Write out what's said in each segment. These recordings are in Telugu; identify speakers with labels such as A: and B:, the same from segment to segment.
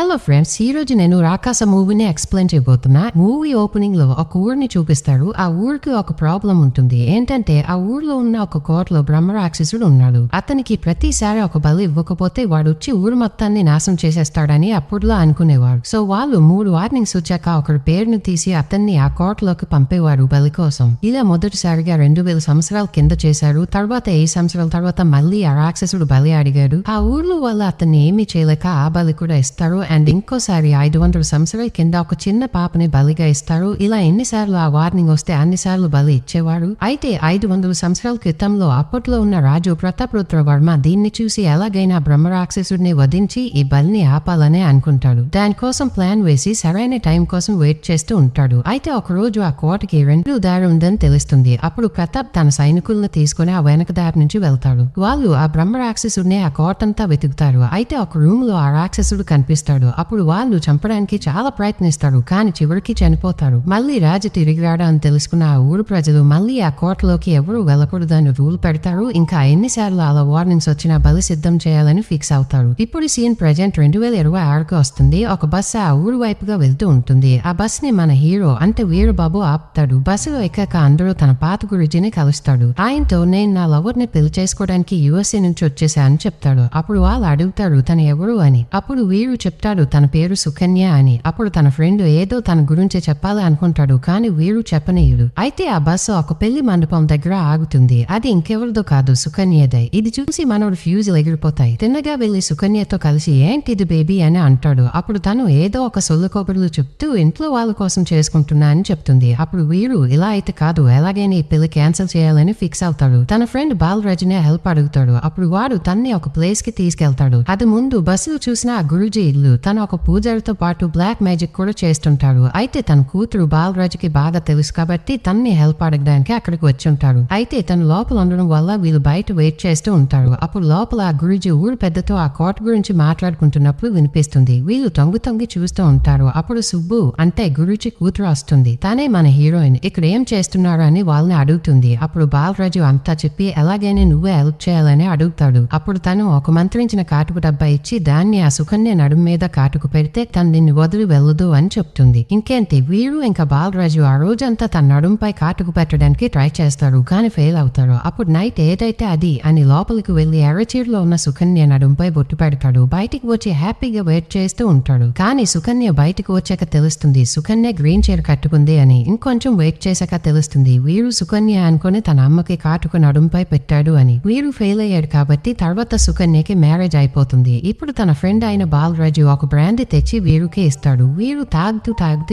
A: హలో ఫ్రెండ్స్, ఈ రోజు నేను రాకాస మూవీని ఎక్స్ప్లెయిన్ చేయబోతున్నా. మూవీ ఓపెనింగ్ లో ఒక ఊరిని చూపిస్తారు. ఆ ఊరికి ఒక ప్రాబ్లం ఉంటుంది. ఏంటంటే ఆ ఊర్లో ఉన్న ఒక కోటలో బ్రహ్మరాక్షసుడు ఉన్నాడు. అతనికి ప్రతిసారి ఒక బలి ఇవ్వకపోతే వాడు వచ్చి ఊరు మొత్తాన్ని నాశనం చేసేస్తాడని అప్పుడులో అనుకునేవాడు. సో వాళ్ళు 3 వార్నింగ్స్ వచ్చాక ఒకరి పేరును తీసి అతన్ని ఆ కోటలోకి పంపేవారు బలి కోసం. ఇలా మొదటిసారిగా 2000 సంవత్సరాల కింద చేశారు. తర్వాత 8 సంవత్సరాల తర్వాత మళ్ళీ ఆ రాక్షసుడు బలి అడిగాడు. ఆ ఊర్లో వాళ్ళు అతన్ని ఏమీ చేయలేక ఆ బలి కూడా ఇస్తారు. అండ్ ఇంకోసారి 500 సంవత్సరాల కింద ఒక చిన్న పాపని బలిగా ఇస్తారు. ఇలా ఎన్నిసార్లు ఆ వార్నింగ్ వస్తే అన్నిసార్లు బలి ఇచ్చేవారు. అయితే 500 సంవత్సరాల క్రితంలో అప్పట్లో ఉన్న రాజు ప్రతాపరుద్ర వర్మ దీన్ని చూసి ఎలాగైనా బ్రహ్మరాక్షసుడిని వధించి ఈ బలిని ఆపాలనే అనుకుంటాడు. దానికోసం ప్లాన్ వేసి సరైన టైం కోసం వెయిట్ చేస్తూ ఉంటాడు. అయితే ఒక రోజు ఆ కోటకి 2 దారి ఉందని తెలుస్తుంది. అప్పుడు ప్రతాప్ తన సైనికులను తీసుకుని ఆ వెనక దారి నుంచి వెళ్తాడు. వాళ్ళు ఆ బ్రహ్మరాక్షసుడిని ఆ కోటంతా వెతుకుతారు. అయితే ఒక రూమ్ లో ఆ రాక్షసుడు కనిపిస్తాడు. అప్పుడు వాళ్ళు చంపడానికి చాలా ప్రయత్నిస్తారు, కానీ చివరికి చనిపోతారు. మళ్ళీ రాజు తిరిగి రావడం తెలుసుకున్న ఆ ఊరు ప్రజలు మళ్ళీ ఆ కోటలోకి ఎవరు వెళ్ళకూడదని రూల్ పెడతారు. ఇంకా ఎన్నిసార్లు అలా వార్నింగ్స్ వచ్చినా బలి సిద్ధం చేయాలని ఫిక్స్ అవుతారు. ఇప్పుడు సీన్ ప్రెజెంట్ 2026కి వస్తుంది. ఒక బస్సు ఆ ఊరు వైపుగా వెళ్తూ ఉంటుంది. ఆ బస్ ని మన హీరో అంటే వీరబాబు ఆపుతాడు. బస్సులో ఎక్కాక అందరూ తన పాత గురుజీని కలుస్తాడు. ఆయనతో నేను నా లవర్ ని పెళ్లి చేసుకోవడానికి USA నుంచి వచ్చేసా అని చెప్తాడు. అప్పుడు వాళ్ళు అడుగుతారు తను ఎవరు అని. అప్పుడు వీరు చెప్తాడు తన పేరు సుకన్య అని. అప్పుడు తన ఫ్రెండ్ ఏదో తన గురించి చెప్పాలి అనుకుంటాడు, కానీ వీరు చెప్పనీయుడు. అయితే ఆ బస్సు ఒక పెళ్లి మండపం దగ్గర ఆగుతుంది. అది ఇంకెవరిదో కాదు, సుకన్యదే. ఇది చూసి మనోడు ఫ్యూజులు ఎగిరిపోతాయి. తిన్నగా వెళ్లి సుకన్యతో కలిసి ఏంటిది బేబీ అని అంటాడు. అప్పుడు తను ఏదో ఒక సొల్లు కొబ్బరిలు చెప్తూ ఇంట్లో వాళ్ళ కోసం చేసుకుంటున్నా అని చెప్తుంది. అప్పుడు వీరు ఇలా అయితే కాదు, ఎలాగైనా ఈ పెళ్లి క్యాన్సిల్ చేయాలని ఫిక్స్ అవుతాడు. తన ఫ్రెండ్ బాలరాజునే హెల్ప్ అడుగుతాడు. అప్పుడు వాడు తన్ని ఒక ప్లేస్ కి తీసుకెళ్తాడు. అది ముందు బస్సులో చూసిన ఆ గురుజీ ఇల్లు. తను ఒక పూజారితో పాటు బ్లాక్ మ్యాజిక్ కూడా చేస్తుంటాడు. అయితే తన కూతురు బాలరాజుకి బాగా తెలుసు కాబట్టి తన్ని హెల్ప్ అడగడానికి అక్కడికి వచ్చి ఉంటాడు. అయితే తను లోపల ఉండడం వల్ల వీళ్ళు బయట వెయిట్ చేస్తూ ఉంటారు. అప్పుడు లోపల ఆ గురుజీ ఊరు పెద్దతో ఆ కోట గురించి మాట్లాడుకుంటున్నప్పుడు వినిపిస్తుంది. వీళ్ళు తొంగి చూస్తూ ఉంటారు. అప్పుడు సుబ్బు అంటే గురుజీ కూతురు వస్తుంది. తనే మన హీరోయిన్. ఇక్కడ ఏం చేస్తున్నారు అని వాళ్ళని అడుగుతుంది. అప్పుడు బాలరాజు అంతా చెప్పి ఎలాగైనా నువ్వే హెల్ప్ చేయాలని అడుగుతాడు. అప్పుడు తను ఒక మంత్రించిన కాటుకు డబ్బా ఇచ్చి దాన్ని ఆ సుకన్య నడుము మీద కాటుకు పెడితే తను నిన్ను వదిలి వెళ్ళదు అని చెప్తుంది. ఇంకేంటి వీరు ఇంకా బాలరాజు ఆ రోజంతా తన నడుంపై కాటుకు పెట్టడానికి ట్రై చేస్తారు, కానీ ఫెయిల్ అవుతారు. అప్పుడు నైట్ ఏదైతే అది అని లోపలికి వెళ్లి ఎర్రచీరలో ఉన్న సుకన్య నడుంపై బొట్టు పెడతాడు. బయటికి వచ్చి హ్యాపీగా వెయిట్ చేస్తూ ఉంటాడు. కానీ సుకన్య బయటకు వచ్చాక తెలుస్తుంది సుకన్య గ్రీన్ చీర కట్టుకుంది అని. ఇంకొంచెం వెయిట్ చేశాక తెలుస్తుంది వీరు సుకన్య అనుకుని తన అమ్మకి కాటుకు నడుంపై పెట్టాడు అని. వీరు ఫెయిల్ అయ్యాడు కాబట్టి తర్వాత సుకన్యకి మ్యారేజ్ అయిపోతుంది. ఇప్పుడు తన ఫ్రెండ్ అయిన బాలరాజు ఒక బ్రాండ్ తెచ్చి వీరుకి ఇస్తాడు. వీరు తాగుతూ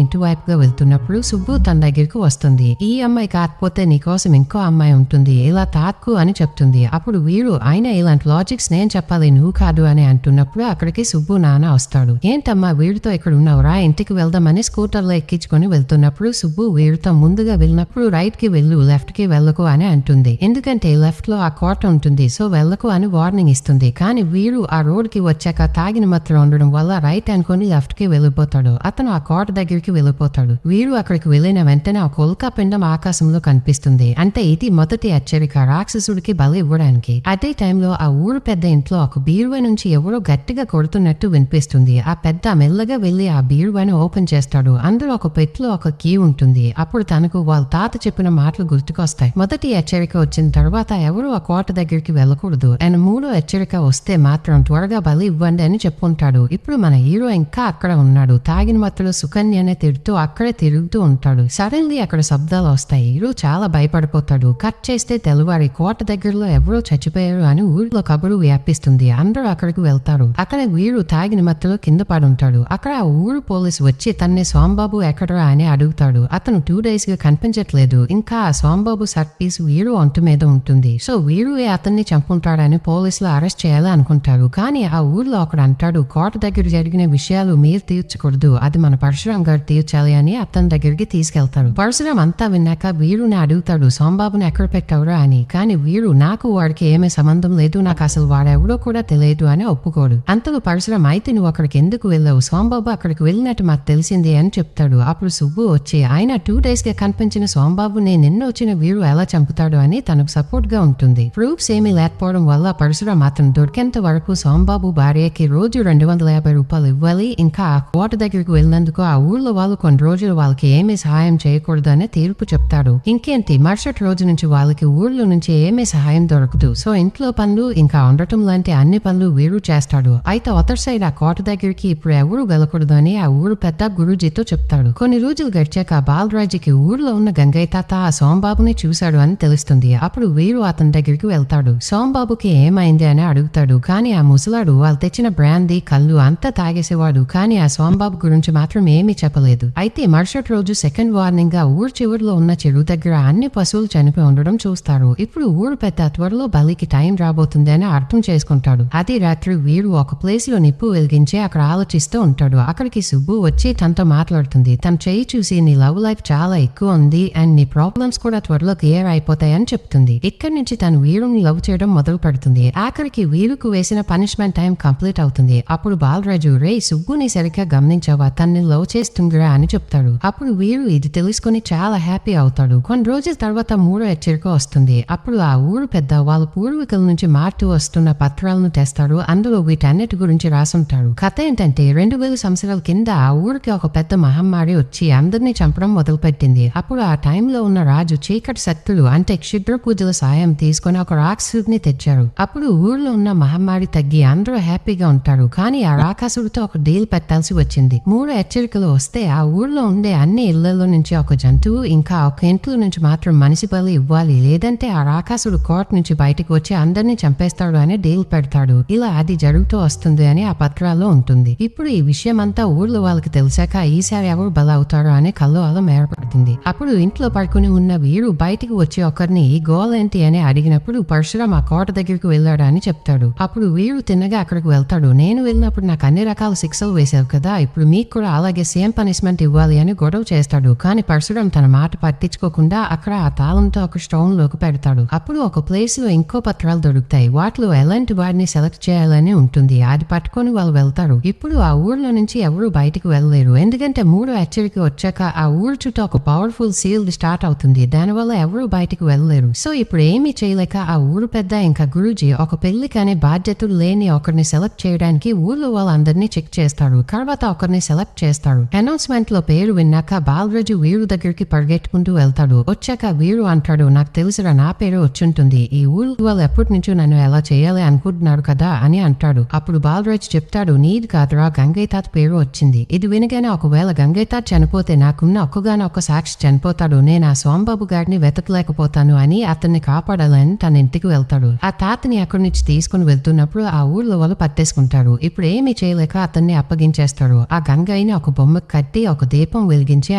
A: ఇంటి వైపుగా వెళ్తున్నప్పుడు సుబ్బు తన దగ్గరికి వస్తుంది. ఈ అమ్మాయి కాకపోతే నీకోసం ఇంకో అమ్మాయి ఉంటుంది, ఇలా తాక్కు అని చెప్తుంది. అప్పుడు వీరు ఆయన ఇలాంటి లాజిక్స్ నేను చెప్పాలి నువ్వు కాదు అని అంటున్నప్పుడు అక్కడికి సుబ్బు నాన్న వస్తాడు. ఏంటమ్మా వీరితో ఇక్కడ ఉన్నావురా, ఇంటికి వెళ్దామని స్కూటర్లో ఎక్కించుకొని వెళ్తున్నప్పుడు సుబ్బు వీరితో ముందుగా వెళ్ళినప్పుడు రైట్ కి వెళ్ళు, లెఫ్ట్ కి వెళ్ళకు అని అంటుంది. ఎందుకంటే లెఫ్ట్ లో ఆ కోట ఉంటుంది, సో వెళ్ళకు అని వార్నింగ్ ఇస్తుంది. కానీ వీరు ఆ రోడ్ కి వచ్చాక తాగిన మాత్రం ఉండడం వల్ల రైట్ అనుకుని లెఫ్ట్ కి వెళ్ళిపోతాడు. అతను ఆ కోట దగ్గరికి వెళ్ళిపోతాడు. వీరు అక్కడికి వెళ్ళిన వెంటనే ఒక ఉల్కా పిండం ఆకాశంలో కనిపిస్తుంది. అంటే ఇది మొదటి హెచ్చరిక రాక్షసుడికి బలి ఇవ్వడానికి. అదే టైంలో ఆ ఊరు పెద్ద ఇంట్లో ఒక బీరువా నుంచి ఎవరో గట్టిగా కొడుతున్నట్టు వినిపిస్తుంది. ఆ పెద్ద మెల్లగా వెళ్లి ఆ బీరువాని ఓపెన్ చేస్తాడు. అందులో ఒక పెట్టులో ఒక కీ ఉంటుంది. అప్పుడు తనకు వాళ్ళ తాత చెప్పిన మాటలు గుర్తుకొస్తాయి. మొదటి హెచ్చరిక వచ్చిన తర్వాత ఎవరు ఆ కోట దగ్గరికి వెళ్ళకూడదు అండ్ 3వ హెచ్చరిక వస్తే మాత్రం త్వరగా బలి ఇవ్వండి అని చెప్పుంటాడు. ఇప్పుడు మన హీరో ఇంకా అక్కడ ఉన్నాడు. తాగిన మత్తులో సుకన్యనే తిడుతూ అక్కడే తిరుగుతూ ఉంటాడు. సడన్లీ అక్కడ శబ్దాలు వస్తాయి. హీరో చాలా భయపడిపోతాడు. కట్ చేస్తే తెల్లవారి కోట దగ్గరలో ఎవరో చచ్చిపోయారు అని ఊరిలో కబురు వ్యాపిస్తుంది. అందరూ అక్కడికి వెళ్తారు. అక్కడ వీరు తాగిన మత్తులో కింద పడుంటాడు. అక్కడ ఆ ఊరు పోలీసు వచ్చి తన్నే సోంబాబు ఎక్కడరా అని అడుగుతాడు. అతను 2 days గా కనిపించట్లేదు. ఇంకా ఆ సోంబాబు షర్ట్ పీస్ వీరు ఒంటి మీద ఉంటుంది. సో వీరు అతన్ని చంపుంటాడని పోలీసులు అరెస్ట్ చేయాలి అనుకుంటారు. కానీ ఆ ఊర్లో ఒకడు అంటాడు కోట దగ్గర జరిగిన విషయాలు మీరు తీర్చకూడదు, అది మన పరశురాం గారు తీర్చాలి అని అతని దగ్గరికి తీసుకెళ్తారు. పరశురాం అంతా విన్నాక వీరుని అడుగుతాడు సోంబాబుని ఎక్కడ పెట్టావురా అని. కానీ వీరు నాకు వాడికి ఏమీ సంబంధం లేదు, నాకు అసలు వాడెవడో కూడా తెలియదు అని ఒప్పుకోడు. అంతలో పరశురాం అయితే నువ్వు అక్కడికి ఎందుకు వెళ్ళావు, సోంబాబు అక్కడికి వెళ్ళినట్టు మాకు తెలిసింది అని చెప్తాడు. అప్పుడు సుబ్బు వచ్చి ఆయన 2 days గా కనిపించిన సోంబాబుని నిన్న వచ్చిన వీరు ఎలా చంపుతాడు అని తనకు సపోర్ట్ గా ఉంటుంది. ప్రూఫ్స్ ఏమీ లేకపోవడం వల్ల పరశురాం అతను దొరికేంత వరకు సోంబాబు భార్యకి రోజు 250 రూపాయలు ఇవ్వాలి. ఇంకా ఆ కోట దగ్గరికి వెళ్ళినందుకు ఆ ఊర్లో వాళ్ళు కొన్ని రోజులు వాళ్ళకి ఏమీ సహాయం చేయకూడదు అనే తీర్పు చెప్తాడు. ఇంకేంటి మరుసటి రోజు నుంచి వాళ్ళకి ఊర్లో నుంచి ఏమీ సహాయం దొరకదు. సో ఇంట్లో పనులు ఇంకా ఉండటం లాంటి అన్ని పనులు వీరు చేస్తాడు. అయితే అవతర్ సైడ్ ఆ కోట దగ్గరికి ఇప్పుడు ఎవరు వెళ్ళకూడదు అని ఆ ఊరు పెద్ద గురూజీతో చెప్తాడు. కొన్ని రోజులు గడిచాక బాలరాజుకి ఊర్లో ఉన్న గంగయ్య తాత ఆ సోంబాబుని చూశాడు అని తెలుస్తుంది. అప్పుడు వీరు అతని దగ్గరికి వెళ్తాడు. సోంబాబుకి ఏమైంది అని అడుగుతాడు. కానీ ఆ ముసలాడు వాళ్ళు తెచ్చిన బ్రాందీ కళ్ళు అంతా తాగేసేవాడు. కానీ ఆ సోంబాబు గురించి మాత్రం ఏమీ చెప్పలేదు. అయితే మరుసటి రోజు సెకండ్ వార్నింగ్ గా ఊరు చివరిలో ఉన్న చెరువు దగ్గర అన్ని పశువులు చనిపోయి ఉండడం చూస్తారు. ఇప్పుడు ఊరు పెద్ద త్వరలో బలికి టైం రాబోతుంది అని అర్థం చేసుకుంటాడు. అది రాత్రి వీరు ఒక ప్లేస్ లో నిప్పు వెలిగించి అక్కడ ఆలోచిస్తూ ఉంటాడు. అక్కడికి సుబ్బు వచ్చి తనతో మాట్లాడుతుంది. తన చేయి చూసి నీ లవ్ లైఫ్ చాలా ఎక్కువ ఉంది అండ్ నీ ప్రాబ్లమ్స్ కూడా త్వరలో క్లియర్ అయిపోతాయని చెప్తుంది. ఇక్కడి నుంచి తను వీరుని లవ్ చేయడం మొదలు పెడుతుంది. ఆఖరికి వీరుకు వేసిన పనిష్మెంట్ టైం కంప్లీట్ అవుతుంది. అప్పుడు బాలరాజు రే సుబ్బుని సరిగ్గా గమనించావా, తన్ని లవ్ చేస్తుందిరా అని చెప్తాడు. అప్పుడు వీరు ఇది తెలుసుకుని చాలా హ్యాపీ అవుతాడు. కొన్ని రోజుల తర్వాత మూడో హెచ్చరిక వస్తుంది. అప్పుడు ఆ ఊరు పెద్ద వాళ్ళ పూర్వీకుల నుంచి మారుతూ వస్తున్న పత్రాలను తెస్తాడు. అందులో వీటన్నిటి గురించి రాసుంటాడు. కథ ఏంటంటే 2000 సంవత్సరాల కింద ఆ ఊరికి ఒక పెద్ద మహమ్మారి వచ్చి అందరినీ చంపడం మొదలుపెట్టింది. అప్పుడు ఆ టైంలో ఉన్న రాజు చీకటి శక్తులు అంటే క్షుద్ర పూజల సాయం తీసుకుని ఒక రాక్షసుడిని తెచ్చారు. అప్పుడు ఊర్లో ఉన్న మహమ్మారి తగ్గి అందరూ హ్యాపీగా ఉంటారు. కానీ ఆ రాక్షసుడితో ఒక డీల్ పెట్టాల్సి వచ్చింది. 3 హెచ్చరికలు వస్తే ఆ ఊర్లో ఉండే అన్ని ఇళ్లలో నుంచి ఒక జంతువు ఇంకా ఒక ఇంట్లో నుంచి మాత్రం మనిషి బలి ఇవ్వాలి, లేదంటే ఆ రాక్షసుడు కోర్టు నుంచి బయటకు వచ్చి అందరినీ చంపేస్తాడు అని డీల్ పెడతాడు. ఇలా అది జరుగుతూ వస్తుంది అని ఆ పత్రాల్లో ఉంటుంది. ఇప్పుడు ఈ విషయం అంతా ఊర్లో వాళ్ళకి తెలిసాక ఈసారి ఎవరు బలవుతారో అనే కల్లోలం ఏర్పడుతుంది. అప్పుడు ఇంట్లో పడుకుని ఉన్న వీరు బయటికి వచ్చి ఒకరిని ఈ గోల్ ఏంటి అని అడిగినప్పుడు పరశురాం ఆ కోట దగ్గరికి వెళ్ళాడు అని చెప్తాడు. అప్పుడు వీరు తిన్నగా అక్కడికి వెళ్తాడు. నేను వెళ్ళినప్పుడు నాకు అన్ని రకాల శిక్షలు వేశావు కదా, ఇప్పుడు మీకు కూడా అలాగే సేమ్ పనిష్మెంట్ ఇవ్వాలి అని గొడవ చేస్తాడు. కానీ పరశురాం తన మాట పట్టించుకోకుండా అక్కడ ఆ తాళంతో ఒక స్టోన్ లోకి పెడతాడు. అప్పుడు ఒక ప్లేస్ లో ఇంకో పత్రాలు దొరుకుతాయి. వాటిలో ఎలాంటి వాడిని సెలెక్ట్ చేయాలని ఉంటుంది. అది పట్టుకొని వాళ్ళు వెళ్తారు. ఇప్పుడు ఆ ఊర్లో నుంచి ఎవరు బయటకు వెళ్ళలేరు. ఎందుకంటే 3 హెచ్చరిక వచ్చాక ఆ ఊరు చుట్టూ ఒక పవర్ఫుల్ సీల్డ్ స్టార్ట్ అవుతుంది. దానివల్ల ఎవరు బయటకు వెళ్ళలేరు. సో ఇప్పుడు ఏమీ చేయలేక ఆ ఊరు పెద్ద ఇంకా గురూజీ ఒక పెళ్లి కానీ బాధ్యతలు లేని ఒకరిని సెలెక్ట్ చేయడానికి ఊర్లో వాళ్ళందరినీ చెక్ చేస్తారు. తర్వాత ఒకరిని సెలెక్ట్ చేస్తారు. అనౌన్స్మెంట్ లో పేరు విన్నాక బాలరాజు వీరు దగ్గరికి పరిగెట్టుకుంటూ వెళ్తాడు. వచ్చాక వీరు అంటాడు, నాకు తెలుసురా, నా పేరు వచ్చుంటుంది. ఈ ఊరు వాళ్ళు ఎప్పటి నుంచో నన్ను ఎలా చేయాలి అనుకుంటున్నారు కదా అని అంటాడు. అప్పుడు బాలరాజు చెప్తాడు, నీది కాదురా, గంగయ్య తాత పేరు వచ్చింది. ఇది వినగానే ఒకవేళ గంగయ్య తాత చనిపోతే నాకున్న ఒక్కగానొక్క సాక్షి చనిపోతాడు, నేను ఆ సోంబాబు గారిని వెతకలేకపోతాను అని అతన్ని కాపాడాలని తన ఇంటికి వెళ్తాడు. ఆ తాతని అక్కడి నుంచి తీసుకుని వెళ్తున్నప్పుడు ఆ ఊర్లో వాళ్ళు పట్టేసుకుంటారు. ఇప్పుడు ఏమీ చేయలేక అతన్ని అప్పగించేస్తాడు. ఆ గంగయ్యని ఒక బొమ్మకు కట్టి ఒక దీపం వెలిగించి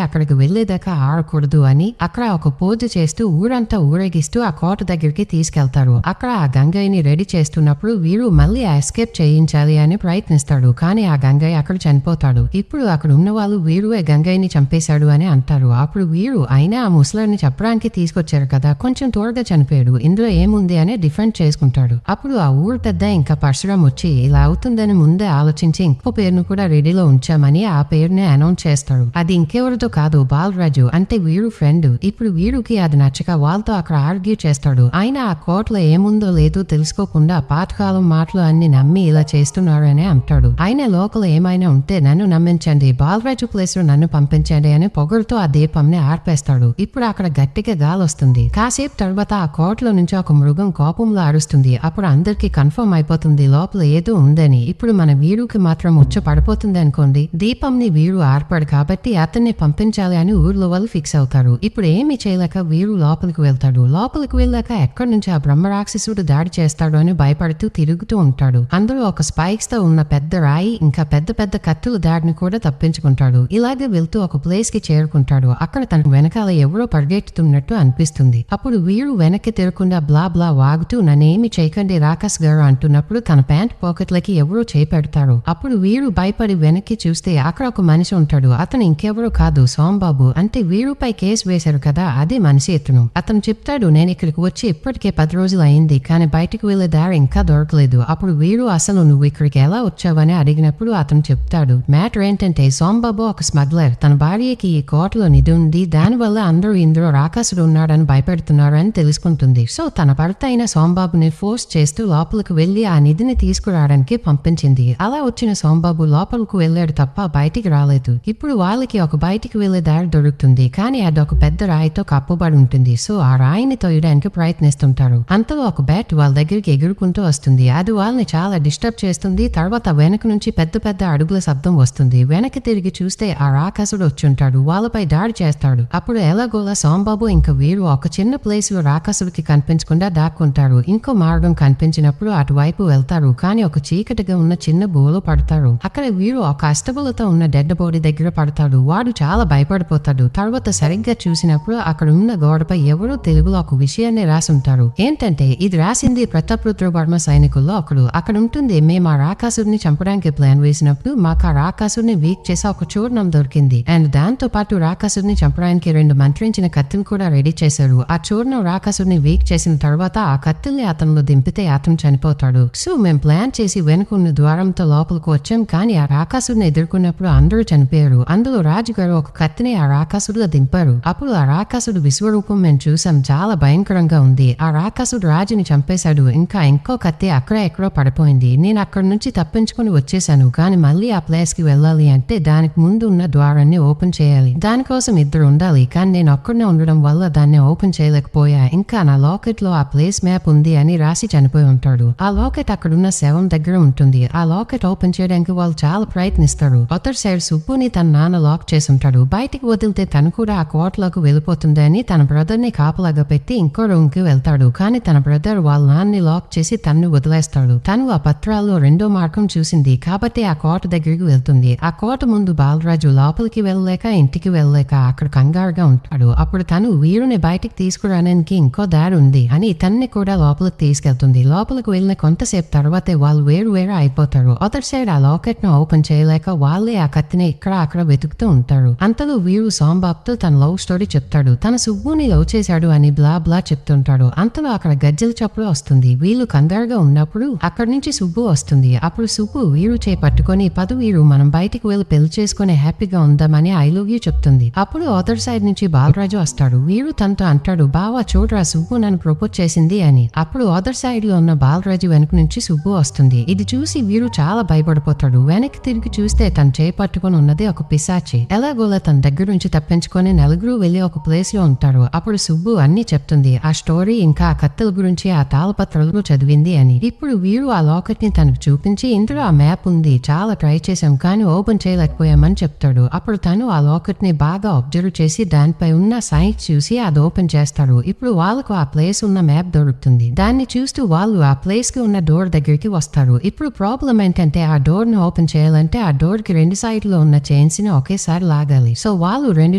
A: అక్కడికి వెళ్లేదాకా ఆడకూడదు అని అక్కడ ఒక పూజ చేస్తూ ఊరంతా ఊరేగిస్తూ ఆ కోట దగ్గరికి తీసుకెళ్తారు. అక్కడ ఆ గంగయ్యని రెడీ చేస్తున్నప్పుడు వీరు మళ్ళీ ఎస్కేప్ చేయించాలి అని ప్రయత్నిస్తాడు. కానీ ఆ గంగయ్య అక్కడ చనిపోతాడు. ఇప్పుడు అక్కడ ఉన్న వాళ్ళు వీరువే గంగయ్యని చంపేశాడు అని అంటారు. అప్పుడు వీరు అయినా ఆ ముసలాడిని చెప్పడానికి తీసుకొచ్చారు కదా, కొంచెం త్వరగా చనిపోయాడు, ఇందులో ఏముంది అని డిఫెండ్ చేసుకుంటాడు. అప్పుడు ఆ ఊరు పెద్ద ఇంకా పరశురాం వచ్చి ఇలా అవుతుందని ముందే ఆలోచించి ఇంకో పేరును కూడా రెడీలో ఉంచామని ఆ పేరుని అనౌన్స్ చేస్తాడు. అది ఇంకెవరితో కాదు, బాలరాజు అంటే వీరు ఫ్రెండ్. ఇప్పుడు వీరుకి అది నచ్చక వాళ్ళతో అక్కడ ఆర్గ్యూ చేస్తాడు. ఆయన ఆ కోర్టులో ఏముందో లేదో తెలుసుకోకుండా పాతకాలం మాటలు అన్ని నమ్మి ఇలా చేస్తున్నారని అంటాడు. ఆయన లోకల్ ఏమైనా ఉంటే నన్ను నమ్మించండి, బాలరాజు ప్లేస్ లో నన్ను పంపించండి అని పొగరుతో ఆ దీపంని ఆర్పేస్తాడు. ఇప్పుడు అక్కడ గట్టిగా గాలి వస్తుంది. కాసేపు తర్వాత ఆ కోర్టులో నుంచి ఒక మృగం కోపంలో అరుస్తుంది. అప్పుడు అందరికి కన్ఫర్మ్ అయిపోతుంది లోపల ఏదో ఉందని. ఇప్పుడు మన వీరుకి మాత్రం ఉచ్చ పడిపోతుంది అనుకోండి. దీపంని వీరు ఆర్పాడు కాబట్టి అతన్ని పంపించాలి అని ఊర్లో వాళ్ళు ఫిక్స్ అవుతారు. ఇప్పుడు ఏమి చేయలేక వీరు లోపలికి వెళ్తాడు. లోపలికి వెళ్ళాక ఎక్కడి నుంచి ఆ బ్రహ్మరాక్షసుడు దాడి చేస్తాడు అని భయపడుతూ తిరుగుతూ ఉంటాడు. అందులో ఒక స్పైక్స్ తో ఉన్న పెద్ద రాయి ఇంకా పెద్ద పెద్ద కత్తుల దాడిని కూడా తప్పించుకుంటాడు. ఇలాగే వెళ్తూ ఒక ప్లేస్ కి చేరుకుంటాడు. అక్కడ తన వెనకాల ఎవరో పరిగెట్టుతున్నట్టు అనిపిస్తుంది. అప్పుడు వీరు వెనక్కి తిరగకుండా బ్లా బ్లా వాగుతూ నన్నేమి చేయకండి రాకాష్ గారు అంటున్నప్పుడు తన ప్యాంట్ పాకెట్లకి ఎవరో చేపెడతారు. అప్పుడు వీరు భయపడి వెనక్కి చూస్తే అక్కడ ఒక మనిషి ఉంటాడు. అతను ఇంకెవరో కాదు, సోంబాబు. అంటే వీరుపై కేసు వేశారు కదా, అదే మనిషి ఇతను. అతను చెప్తాడు, నేను ఇక్కడికి వచ్చి ఇప్పటికే 10 రోజులు అయింది, కానీ బయటకు వెళ్లే దారి ఇంకా దొరకలేదు. అప్పుడు వీరు అసలు నువ్వు ఇక్కడికి ఎలా వచ్చావని అడిగినప్పుడు అతను చెప్తాడు, మ్యాటర్ ఏంటంటే సోంబాబు ఒక స్మగ్లర్, తన భార్యకి ఈ కోటలో నిధి ఉంది, దానివల్ల అందరూ ఇందులో రాకాసుడు ఉన్నాడని భయపెడుతున్నారు అని తెలుసుకుంటుంది. సో తన భర్త అయిన సోంబాబుని ఫోర్స్ చేస్తూ లోపలికి వెళ్లి ఆ నిధిని తీసుకురావడానికి పంపించింది. అలా అలా వచ్చిన సోంబాబు లోపలకు వెళ్లాడు తప్ప బయటికి రాలేదు. ఇప్పుడు వాళ్ళకి ఒక బయటికి వెళ్లే దారి దొరుకుతుంది, కానీ అదొక పెద్ద రాయితో కప్పబడి ఉంటుంది. సో ఆ రాయిని తోయడానికి ప్రయత్నిస్తుంటారు. అంతలో ఒక బ్యాట్ వాళ్ళ దగ్గరికి ఎగురుకుంటూ వస్తుంది. అది వాళ్ళని చాలా డిస్టర్బ్ చేస్తుంది. తర్వాత వెనక నుంచి పెద్ద పెద్ద అడుగుల శబ్దం వస్తుంది. వెనక్కి తిరిగి చూస్తే ఆ రాకాసుడు వచ్చుంటాడు. వాళ్ళపై దాడి చేస్తాడు. అప్పుడు ఎలాగోలా సోంబాబు ఇంకా వీరు ఒక చిన్న ప్లేస్ లో రాకాసుడికి కనిపించకుండా దాక్కుంటారు. ఇంకో మార్గం కనిపించినప్పుడు అటువైపు వెళ్తారు, కానీ ఒక చీకటిగా ఉన్న చిన్న బోలో పడతారు. అక్కడ వీరు ఒక అష్టబులతో ఉన్న డెడ్ బాడీ దగ్గర పడతాడు. వాడు చాలా భయపడిపోతాడు. తర్వాత సరిగ్గా చూసినప్పుడు అక్కడ ఉన్న గోడపై ఎవరో తెలుగులో ఒక విషయాన్ని రాసుంటారు. ఏంటంటే ఇది రాసింది ప్రతాపరుద్ర వర్మ సైనికుల్లో ఒకడు. అక్కడ ఉంటుంది, మేము ఆ రాకాసుడిని చంపడానికి ప్లాన్ వేసినప్పుడు మాకు ఆ రాకాసుడిని వీక్ చేసి ఒక చూర్ణం దొరికింది. అండ్ దాంతో పాటు రాకాసుడిని చంపడానికి 2 మంత్రించిన కత్తులు కూడా రెడీ చేశారు. ఆ చూర్ణం రాకాసుడిని వీక్ చేసిన తర్వాత ఆ కత్తుల్ని అతనిలో దింపితే అతను చనిపోతాడు. సో మేము ప్లాన్ చేసి వెనుకున్న ద్వారంతో లోపలికి వచ్చాం, కానీ ఆ రాకాసుడిని ఎదుర్కొన్నప్పుడు అందరూ చనిపోయారు. అందులో రాజుగారు ఒక కత్తిని ఆ రాకాసుడిలో దింపారు. అప్పుడు ఆ రాకాసుడు విశ్వరూపం మేము చూసాం. చాలా భయంకరంగా ఉంది. ఆ రాకాసుడు రాజుని చంపేశాడు. ఇంకా ఇంకో కత్తి అక్కడ ఎక్కడో పడిపోయింది. నేను అక్కడి నుంచి తప్పించుకుని వచ్చేసాను, కానీ మళ్ళీ ఆ ప్లేస్ కి వెళ్ళాలి అంటే దానికి ముందు ఉన్న ద్వారాన్ని ఓపెన్ చేయాలి. దానికోసం 2 ఉండాలి, కానీ నేను ఒక్కడనే ఉండడం వల్ల దాన్ని ఓపెన్ చేయలేకపోయా. ఇంకా నా లాకెట్ లో ఆ ప్లేస్ మ్యాప్ ఉంది అని రాసి చనిపోయి ఉంటాడు. ఆ లాకెట్ అక్కడున్న శవం దగ్గర ఉంటుంది. ఆ లాకెట్ ఓపెన్ చేయడానికి వాళ్ళు చాలా ప్రయత్నిస్తారు. అదర్ సైడ్ సుబ్బుని తన నాన్న లాక్ చేసుంటాడు. బయటికి వదిలితే తను కూడా ఆ కోటలోకి వెళ్ళిపోతుందని తన బ్రదర్ ని కాపలాగా పెట్టి ఇంకో రూమ్ కి వెళ్తాడు. కానీ తన బ్రదర్ వాళ్ళ నాన్నని లాక్ చేసి తన్ను వదిలేస్తాడు. తను ఆ పత్రాల్లో 2వ మార్గం చూసింది కాబట్టి ఆ కోట దగ్గరికి వెళ్తుంది. ఆ కోట ముందు బాలరాజు లోపలికి వెళ్ళలేక ఇంటికి వెళ్ళలేక అక్కడ కంగారుగా ఉంటాడు. అప్పుడు తను వీరుని బయటికి తీసుకురావడానికి ఇంకో దారి ఉంది అని తన్ని కూడా లోపలికి తీసుకెళ్తుంది. లోపలికి వెళ్ళిన కొంతసేపు తర్వాతే వాళ్ళు వేరు అయిపోతారు. అదర్ సైడ్ ఆ లాకెట్ ను ఓపెన్ చేయలేక వాళ్ళే ఆ కత్తిని ఇక్కడ అక్కడ వెతుకుతూ ఉంటారు. అంతలో వీరు సోంబాబుతో తన లవ్ స్టోరీ చెప్తాడు. తన సుబ్బుని లవ్ చేశాడు అని బ్లా బ్లా చెప్తుంటాడు. అంతలో అక్కడ గజ్జల చప్పుడు వస్తుంది. వీళ్ళు కంగారుగా ఉన్నప్పుడు అక్కడి నుంచి సుబ్బు వస్తుంది. అప్పుడు సుబ్బు వీరు పట్టుకొని పదు వీరు మనం బయటికి వెళ్ళి పెళ్లి చేసుకుని హ్యాపీగా ఉందామని ఐ లవ్ యూ చెప్తుంది. అప్పుడు అదర్ సైడ్ నుంచి బాలరాజు వస్తాడు. వీరు తనతో అంటాడు, బావా చూడరా సుబ్బు నన్ను ప్రపోజ్ చేసింది అని. అప్పుడు అదర్ సైడ్ లో ఉన్న బాలరాజు వెనక నుంచి సుబ్బు వస్తుంది. ఇది చూసి వీరు చాలా భయపడిపోతాడు. వెనక్కి తిరిగి చూస్తే తను పట్టుకొని ఉన్నది ఒక పిశాచి. ఎలాగోలా తన దగ్గర నుంచి తప్పించుకొని నలుగురు వెళ్లి ఒక ప్లేస్ లో ఉంటారు. అప్పుడు సుబ్బు అన్ని చెప్తుంది. ఆ స్టోరీ ఇంకా ఆ కత్తుల గురించి ఆ తాళపత్రాలను చదివింది అని. ఇప్పుడు వీరు ఆ లాకెట్ ని తనకు చూపించి ఇందులో ఆ మ్యాప్ ఉంది, చాలా ట్రై చేశాం కానీ ఓపెన్ చేయలేకపోయామని చెప్తాడు. అప్పుడు తను ఆ లాకెట్ ని బాగా అబ్జర్వ్ చేసి దానిపై ఉన్న సైన్స్ చూసి అది ఓపెన్ చేస్తారు. ఇప్పుడు వాళ్ళకు ఆ ప్లేస్ ఉన్న మ్యాప్ దొరుకుతుంది. దాన్ని చూస్తూ వాళ్ళు ఆ ప్లేస్ కి ఉన్న డోర్ దగ్గరికి వస్తారు. ఇప్పుడు ప్రాబ్లం ఏంటంటే ఆ డోర్ ను ఓపెన్ చేయాలంటే ఆ డోర్ కి 2 సైడ్ లో ఉన్న చైన్స్ ని ఒకేసారి లాగాలి. సో వాళ్ళు 2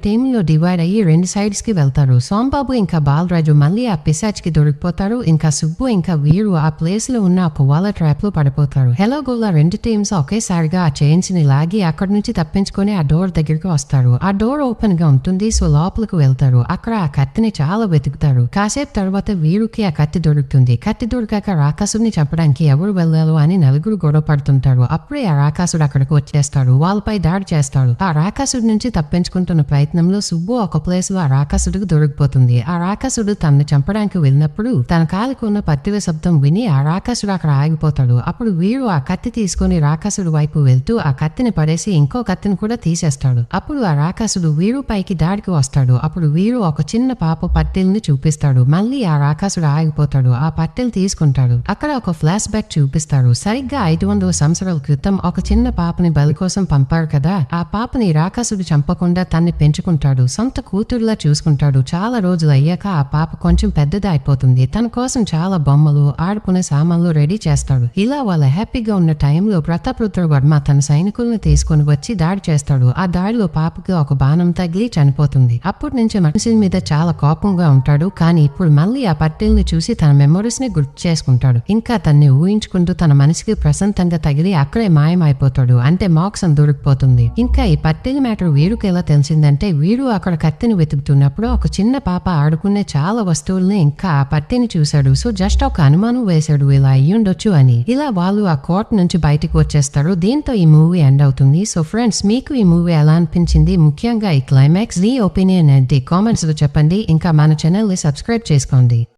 A: టీంలో డివైడ్ అయ్యి 2 సైడ్స్ కి వెళ్తారు. సోంబాబు ఇంకా బాలరాజు మళ్ళీ ఆ పిశాచ్ కి దొరికిపోతారు. ఇంకా సుబ్బు ఇంకా వీరు ఆ ప్లేస్ లో ఉన్న ఒక వాళ్ళ ట్రాప్ లో పడిపోతారు. ఎలాగోలా 2 టీమ్స్ ఒకేసారిగా ఆ చైన్స్ ని లాగి అక్కడి నుంచి తప్పించుకొని ఆ డోర్ దగ్గరికి వస్తారు. ఆ డోర్ ఓపెన్ గా ఉంటుంది. సో లోపలికి వెళ్తారు. అక్కడ ఆ కత్తిని చాలా వెతుకుతారు. కాసేపు తర్వాత వీరుకి ఆ కత్తి దొరుకుతుంది. కత్తి దొరికాక రాకాసుడిని చంపడానికి ఎవరు వెళ్ళాలో అని నలుగురు గొడవ పడుతుంటారు. అప్పుడే ఆ రాకాసుడు అక్కడికి వచ్చేస్తాడు. వాళ్ళపై దాడి చేస్తాడు. ఆ రాకాసుడి నుంచి తప్పించుకుంటున్న ప్రయత్నంలో సుబ్బు ఒక ప్లేస్ లో ఆ రాకాసుడికి దొరికిపోతుంది. ఆ రాకాసుడు తనని చంపడానికి వెళ్ళినప్పుడు తన కాలికి ఉన్న పత్తిల శబ్దం విని ఆ రాకాసుడు అక్కడ ఆగిపోతాడు. అప్పుడు వీరు ఆ కత్తి తీసుకుని రాకాసుడు వైపు వెళ్తూ ఆ కత్తిని పడేసి ఇంకో కత్తిని కూడా తీసేస్తాడు. అప్పుడు ఆ రాకాసుడు వీరు పైకి దాడికి వస్తాడు. అప్పుడు వీరు ఒక చిన్న పాప పట్టెల్ని చూపిస్తాడు. మళ్ళీ ఆ రాకాసుడు ఆగిపోతాడు. ఆ పట్టెలు తీసుకుంటాడు. అక్కడ ఒక ఫ్లాష్ బ్యాక్ చూపిస్తారు. సరిగ్గా 500 సంవత్సరాల క్రితం ఒక చిన్న పాపని బలి కోసం పంపారు కదా, ఆ పాపని రాకాసుడు చంపకుండా తన్ని పెంచుకుంటాడు. సొంత కూతురులా చూసుకుంటాడు. చాలా రోజులు అయ్యాక ఆ పాప కొంచెం పెద్దది అయిపోతుంది. తన కోసం చాలా బొమ్మలు, ఆడుకునే సామాన్లు రెడీ చేస్తాడు. ఇలా వాళ్ళ హ్యాపీగా ఉన్న టైంలో ప్రతాపరుద్ర వర్మ తన సైనికులను తీసుకుని వచ్చి దాడి చేస్తాడు. ఆ దాడిలో పాపకి ఒక బాణం తగిలి చనిపోతుంది. అప్పటి నుంచి మనుషుల మీద చాలా కోపంగా ఉంటాడు. కానీ ఇప్పుడు మళ్ళీ ఆ పట్టెల్ని చూసి తన మెమరీస్ ని గుర్తు చేసుకుంటాడు. ఇంకా తన్ని ఊహించుకుంటూ తన మనసుకి ప్రశాంతంగా తగిలి అక్కడే మాయమైపోతాడు. అంటే మోక్షం దొరికిపోతుంది. ఇంకా ఈ పట్టెల మ్యాటర్ వీరుకి ఎలా తెలిసిందంటే వీరు అక్కడ కత్తిని వెతుకుతున్నప్పుడు ఒక చిన్న పాప ఆడుకునే చాలా వస్తువుల్ని ఇంకా ఆ పట్టెని చూశాడు. సో జస్ట్ ఒక అనుమానం వేశాడు, ఇలా అయ్యుండొచ్చు అని. ఇలా వాళ్ళు ఆ కోర్ట్ నుంచి బయటకు వచ్చేస్తారు. దీంతో ఈ మూవీ ఎండ్ అవుతుంది. సో ఫ్రెండ్స్, మీకు ఈ మూవీ ఎలా అనిపించింది, ముఖ్యంగా ఈ క్లైమాక్స్, ది ఒపీనియన్ ఏంటి కామెంట్స్ లో చెప్పండి. ఇంకా మన ఛానల్ ని సబ్స్క్రైబ్ చేసుకోండి.